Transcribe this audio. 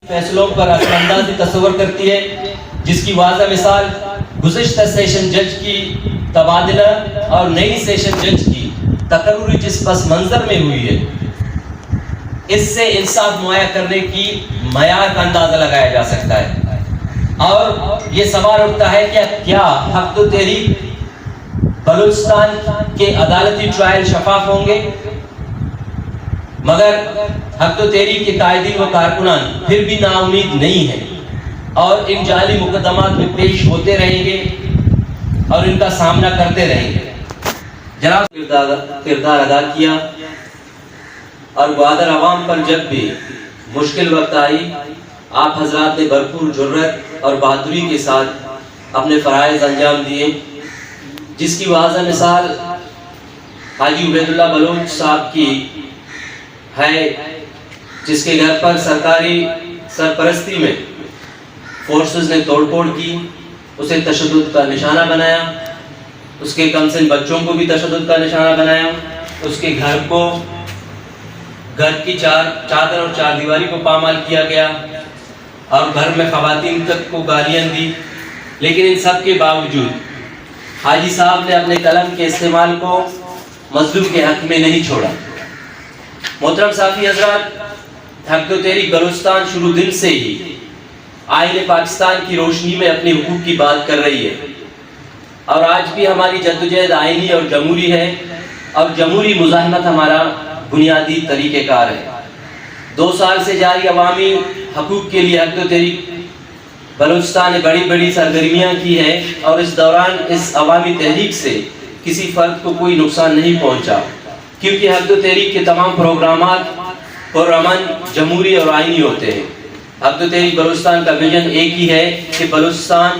فیصلوں پر اثر اندازی تصور کرتی ہے، جس کی واضح مثال گزشتہ سیشن جج کی تبادلہ اور نئی سیشن جج کی تقرری جس پس منظر میں ہوئی ہے۔ اس سے انصاف مہیا کرنے کی معیار کا اندازہ لگایا جا سکتا ہے، اور یہ سوال اٹھتا ہے کہ کیا حق و تحریک بلوچستان کے عدالتی ٹرائل شفاف ہوں گے؟ مگر حق و تحریک کے قائدین و کارکنان پھر بھی نا امید نہیں ہیں اور ان جعلی مقدمات میں پیش ہوتے رہیں گے اور ان کا سامنا کرتے رہیں گے۔ جناب کردار ادا کیا اور گوادر عوام پر جب بھی مشکل وقت آئی، آپ حضرات نے بھرپور جرأت اور بہادری کے ساتھ اپنے فرائض انجام دیے، جس کی واضح مثال حاجی عبید اللہ بلوچ صاحب کی ہے، جس کے گھر پر سرکاری سرپرستی میں فورسز نے توڑ پھوڑ کی، اسے تشدد کا نشانہ بنایا، اس کے کم سن بچوں کو بھی تشدد کا نشانہ بنایا، اس کے گھر کی چادر اور چار دیواری کو پامال کیا گیا اور گھر میں خواتین تک کو گالیاں دی۔ لیکن ان سب کے باوجود حاجی صاحب نے اپنے قلم کے استعمال کو مظلوم کے حق میں نہیں چھوڑا۔ محترم صافی حضرات، حق و تحریک بلوچستان شروع دن سے ہی آئین پاکستان کی روشنی میں اپنے حقوق کی بات کر رہی ہے، اور آج بھی ہماری جدوجہد آئینی اور جمہوری ہے، اور جمہوری مزاحمت ہمارا بنیادی طریقہ کار ہے۔ 2 سال سے جاری عوامی حقوق کے لیے حق و تحریک بلوچستان نے بڑی بڑی سرگرمیاں کی ہیں، اور اس دوران اس عوامی تحریک سے کسی فرد کو کوئی نقصان نہیں پہنچا، کیونکہ حق و تحریک کے تمام پروگرامات پرامن، جمہوری اور آئینی ہوتے ہیں۔ حق و تحریک بلوچستان کا ویژن ایک ہی ہے کہ بلوچستان